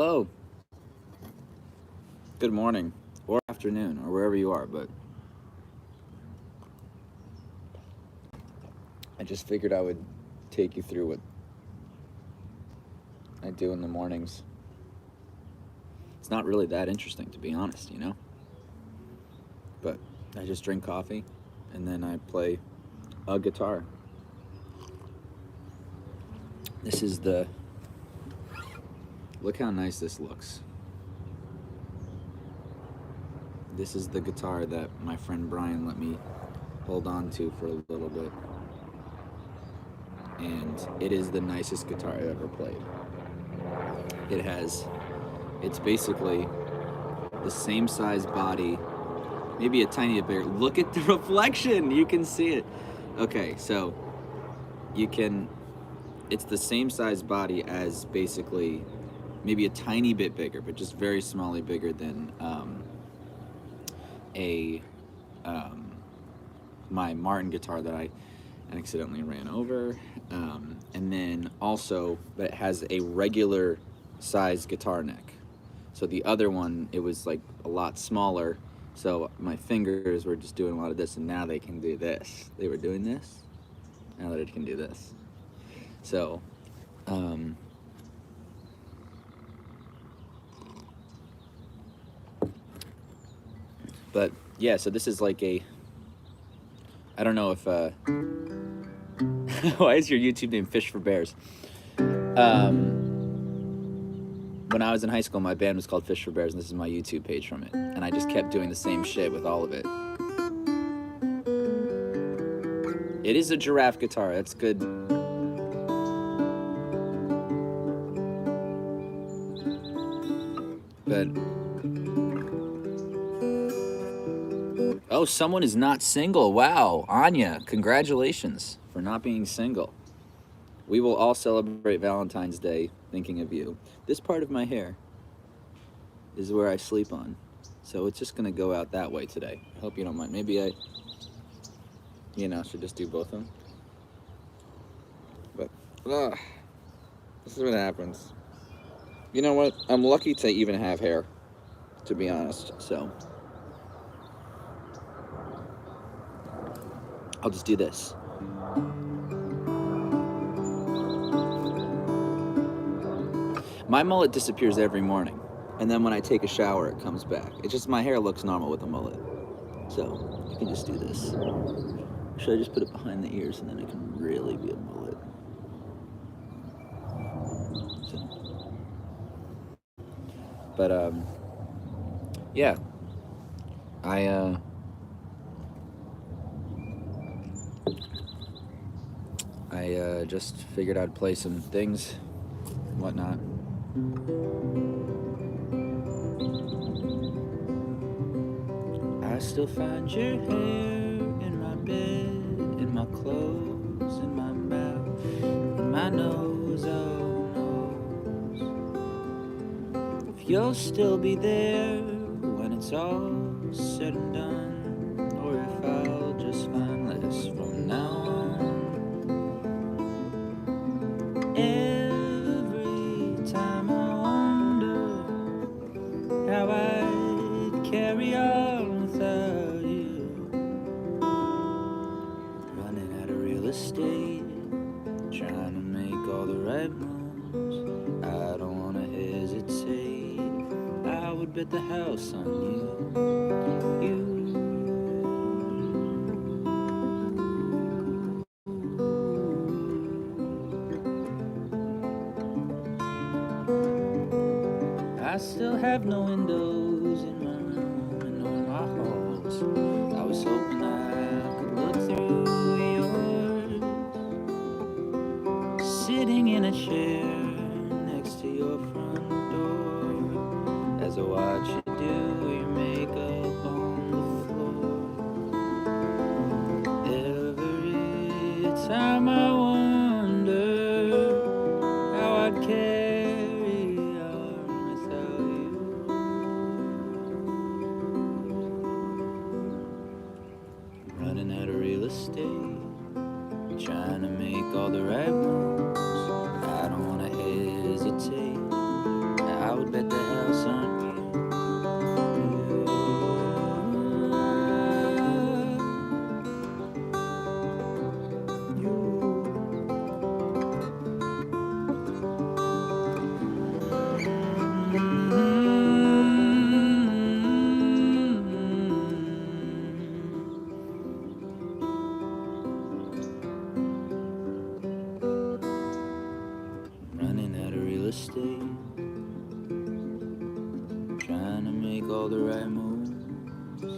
Hello. Good morning or afternoon or wherever you are, but I just figured I would take you through what I do in the mornings. It's not really that interesting, to be honest, but I just drink coffee and then I play a guitar. This is look how nice this looks. This is the guitar that my friend Brian let me hold on to for a little bit. And it is the nicest guitar I've ever played. It's basically the same size body, maybe a tiny bit bigger. Look at the reflection, you can see it. Okay, so it's the same size body as basically maybe a tiny bit bigger, but just very smallly bigger than my Martin guitar that I accidentally ran over, and then also, but it has a regular size guitar neck. So the other one, it was like a lot smaller, so my fingers were just doing a lot of this, and now they can do this. They were doing this, now that it can do this. So but yeah, so this is like I don't know if why is your YouTube name Fish for Bears? When I was in high school, my band was called Fish for Bears, and this is my YouTube page from it. And I just kept doing the same shit with all of it. It is a giraffe guitar, that's good. But oh, someone is not single. Wow, Anya, congratulations for not being single. We will all celebrate Valentine's Day thinking of you. This part of my hair is where I sleep on, so it's just gonna go out that way today. I hope you don't mind. Maybe I, should just do both of them. But, this is what happens. You know what? I'm lucky to even have hair, to be honest, so I'll just do this. My mullet disappears every morning, and then when I take a shower, it comes back. It's just my hair looks normal with a mullet, so you can just do this. Should I just put it behind the ears, and then it can really be a mullet? So, but yeah, I just figured I'd play some things and whatnot. I still find your hair in my bed, in my clothes, in my mouth, in my nose, oh nose. If you'll still be there when it's all said and done, or if I'll just find less from now on. Every time I wonder how I'd carry on without you. Running out of real estate, trying to make all the right moves. I don't wanna hesitate, I would bet the house on you. I still have no windows in my room and on my halls. I was hoping I could look through yours, sitting in a chair next to your front door, as I watch you do your makeup on the floor. Every time I wonder how I'd carry on without you. Running out of real estate, trying to make all the right moves. I don't wanna hesitate, I would bet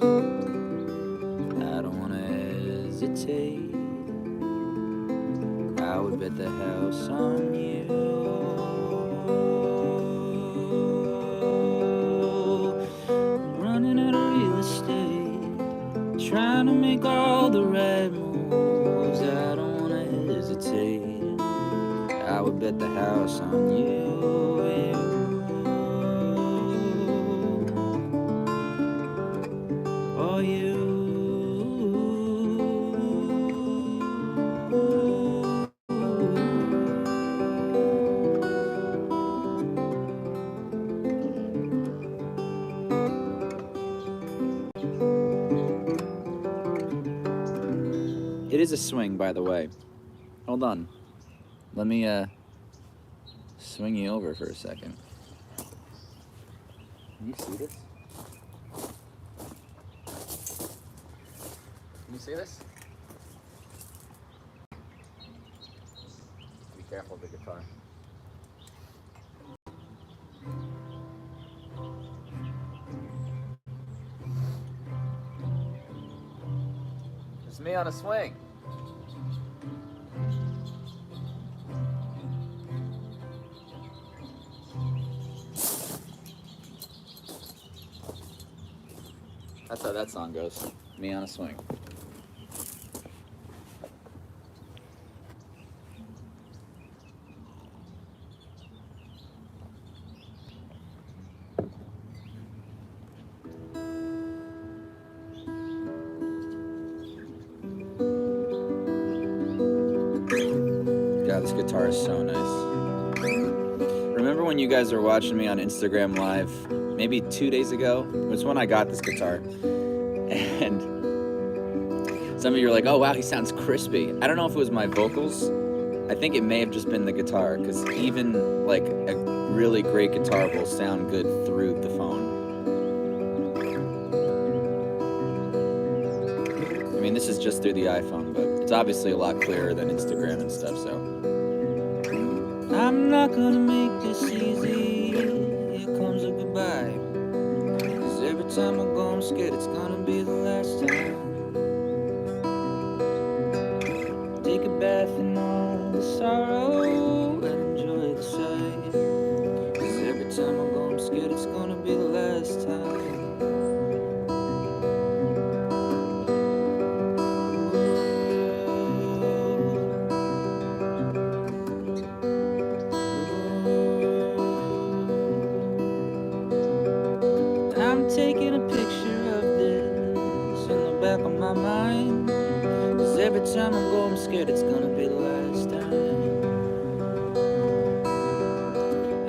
I don't wanna hesitate. I would bet the house on you. Running out of real estate, trying to make all the right moves. I don't wanna hesitate. I would bet the house on you. Oh, you. It is a swing, by the way. Hold on. Let me swing you over for a second. Can you see this? Can you see this? Be careful of the guitar. It's me on a swing. That's how that song goes. Me on a swing. God, this guitar is so nice. Remember when you guys were watching me on Instagram Live, maybe 2 days ago? It was when I got this guitar. And some of you are like, oh wow, he sounds crispy. I don't know if it was my vocals. I think it may have just been the guitar, because even like a really great guitar will sound good through the phone. I mean, this is just through the iPhone, but it's obviously a lot clearer than Instagram and stuff, so. I'm not gonna make this easy. Here comes a goodbye. 'Cause every time I go, I'm scared it's gonna be the last time. Take a bath in all the sorrow and enjoy the sight. 'Cause every time I go, I'm scared it's gonna be the last time. I'm taking a picture of this in the back of my mind. 'Cause every time I go, I'm scared it's gonna be the last time.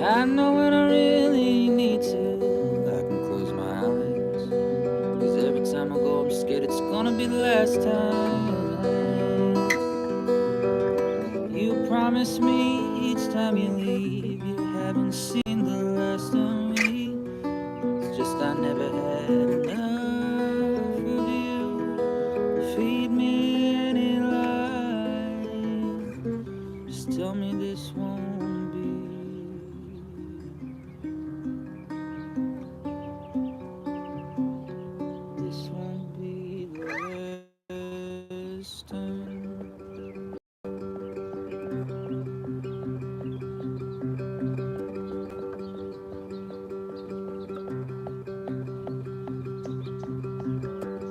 I know when I really need to, I can close my eyes. 'Cause every time I go, I'm scared it's gonna be the last time. You promise me each time you leave, you haven't seen the last of me. It's just I never had enough of you. Feed me any lie. Just tell me this won't be. This won't be the last time.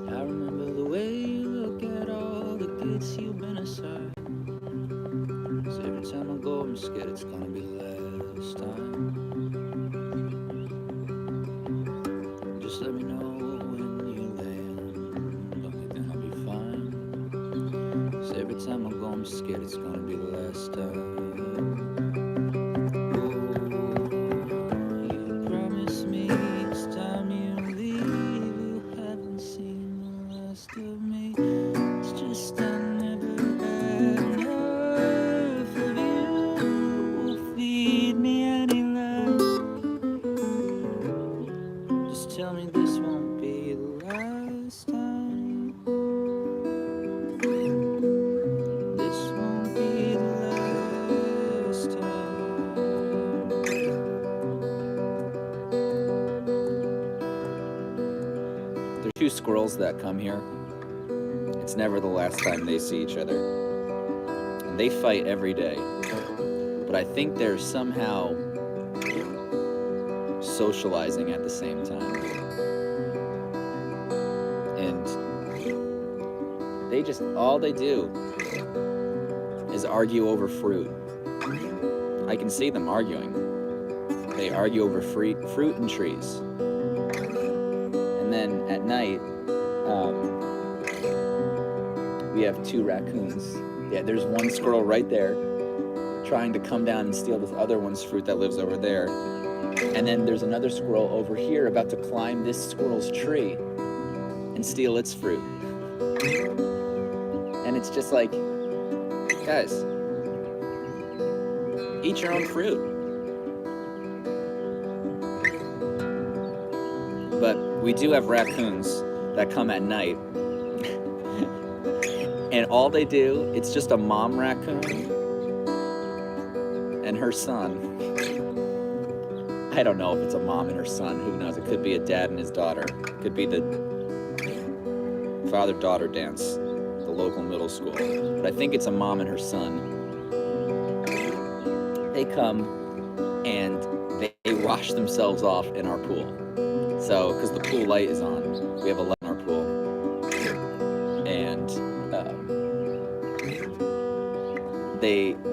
I remember the way you look at all the kids you've been aside. 'Cause every time I go, I'm scared it's gonna be the last time. Just let me know when you land. Okay, then I'll be fine. 'Cause every time I go, I'm scared it's gonna be the last time. You promise me each time you leave, you haven't seen the last of me. It's just I never had enough of you. Feed me any lie. Just tell me this won't be the last time. This won't be the last two squirrels that come here. It's never the last time they see each other. And they fight every day. But I think they're somehow socializing at the same time. And they just, all they do is argue over fruit. I can see them arguing. They argue over fruit and trees. And then at night, we have two raccoons. Yeah, there's one squirrel right there trying to come down and steal this other one's fruit that lives over there. And then there's another squirrel over here about to climb this squirrel's tree and steal its fruit. And it's just like, guys, eat your own fruit. But we do have raccoons that come at night. And all they do, it's just a mom raccoon and her son. I don't know if it's a mom and her son. Who knows? It could be a dad and his daughter. It could be the father-daughter dance, the local middle school. But I think it's a mom and her son. They come and they wash themselves off in our pool. So, because the pool light is on, we have a light in our pool. And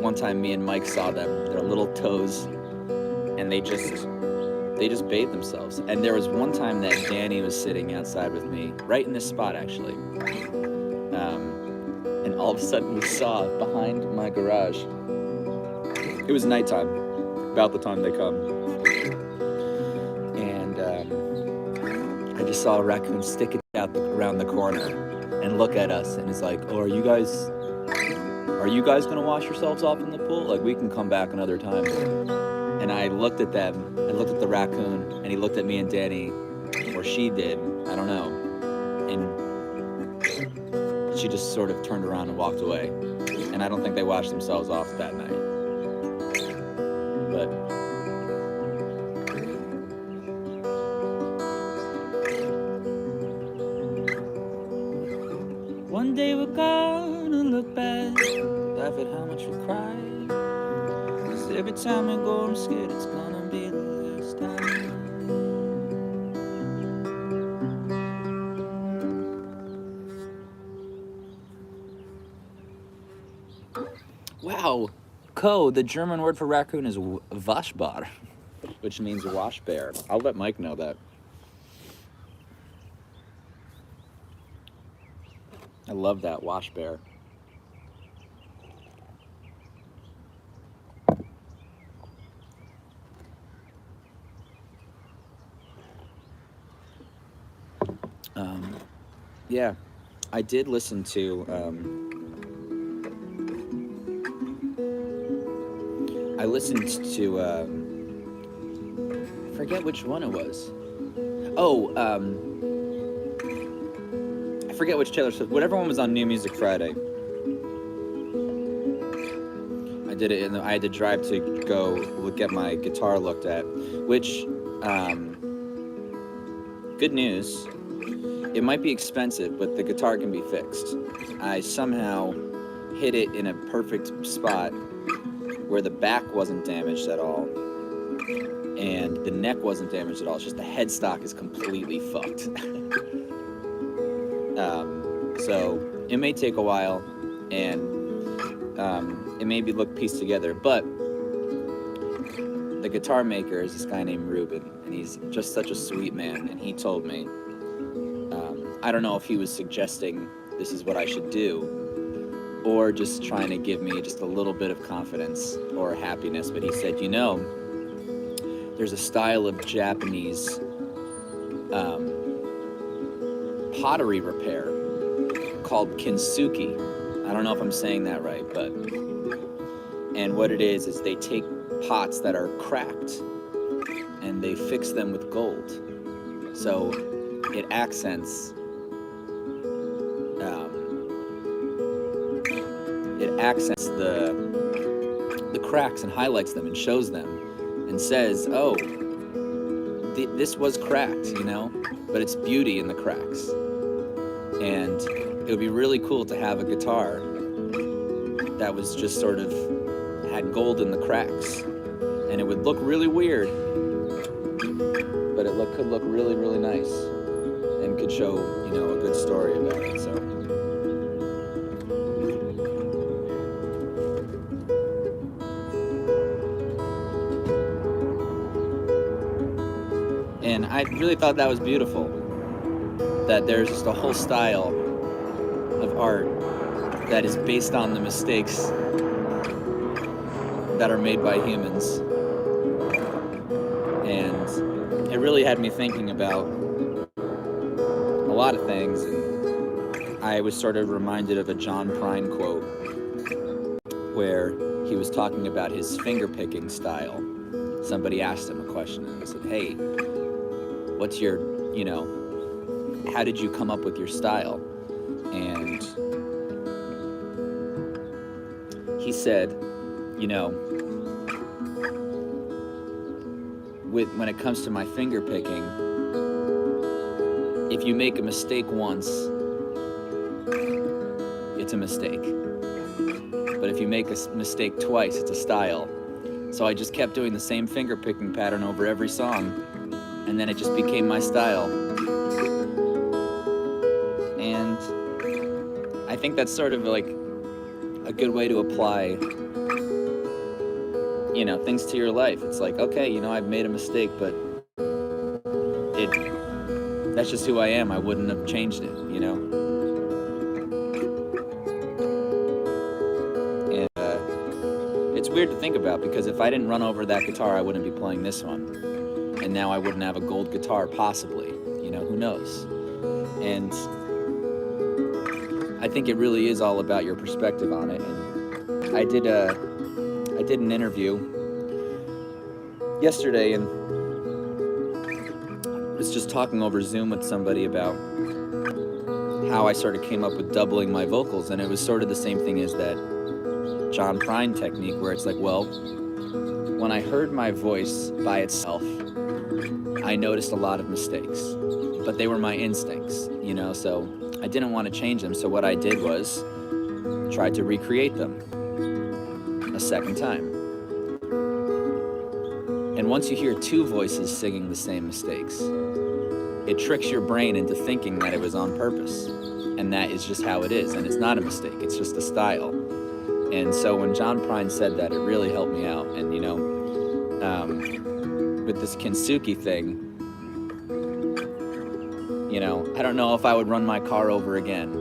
one time me and Mike saw them, their little toes, and they just bathed themselves. And there was one time that Danny was sitting outside with me, right in this spot actually. And all of a sudden we saw behind my garage, it was nighttime, about the time they come. And I just saw a raccoon stick it out around the corner and look at us, and it's like, oh, are you guys gonna wash yourselves off in the pool? Like, we can come back another time. And I looked at them, I looked at the raccoon, and he looked at me and Danny, or she did, I don't know. And she just sort of turned around and walked away. And I don't think they washed themselves off that night. But one day we're gonna look back, laugh at how much we cried. 'Cause every time I go, I'm scared it's gonna be the last time. Wow, the German word for raccoon is Waschbär, which means wash bear. I'll let Mike know that. I love that, wash bear. Yeah, I did listen to, I forget which one it was. Oh, I forget which Taylor Swift, whatever one was on New Music Friday. I did it, and I had to drive to go get my guitar looked at, which, good news, it might be expensive, but the guitar can be fixed. I somehow hit it in a perfect spot where the back wasn't damaged at all, and the neck wasn't damaged at all. It's just the headstock is completely fucked. So it may take a while, and it may be pieced together, but the guitar maker is this guy named Ruben, and he's just such a sweet man, and he told me, I don't know if he was suggesting this is what I should do, or just trying to give me just a little bit of confidence or happiness, but he said, you know, there's a style of Japanese pottery repair called kintsugi. I don't know if I'm saying that right, but, and what it is they take pots that are cracked and they fix them with gold. So it accents the cracks and highlights them and shows them and says, oh, this was cracked, you know? but it's beauty in the cracks. And it would be really cool to have a guitar that was just sort of had gold in the cracks, and it would look really weird, but it could look really, really nice, and could show, you know, a good story about it. So and I really thought that was beautiful, that there's just a whole style of art that is based on the mistakes that are made by humans. And it really had me thinking about a lot of things, and I was sort of reminded of a John Prine quote where he was talking about his finger-picking style. Somebody asked him a question and he said, hey, what's your, you know, how did you come up with your style? And he said, you know, when it comes to my finger picking, if you make a mistake once, it's a mistake. But if you make a mistake twice, it's a style. So I just kept doing the same finger picking pattern over every song, and then it just became my style. And I think that's sort of like a good way to apply, you know, things to your life. It's like, okay, you know, I've made a mistake, but that's just who I am. I wouldn't have changed it, you know? And it's weird to think about, because if I didn't run over that guitar, I wouldn't be playing this one. And now I wouldn't have a gold guitar, possibly. You know, who knows? And I think it really is all about your perspective on it. And I did an interview yesterday, and was just talking over Zoom with somebody about how I sort of came up with doubling my vocals, and it was sort of the same thing as that John Prine technique, where it's like, well, when I heard my voice by itself, I noticed a lot of mistakes, but they were my instincts, you know, so I didn't want to change them. So what I did was try to recreate them a second time. And once you hear two voices singing the same mistakes, it tricks your brain into thinking that it was on purpose, and that is just how it is, and it's not a mistake, it's just a style. And so when John Prine said that, it really helped me out. And you know, with this kintsugi thing, you know, I don't know if I would run my car over again,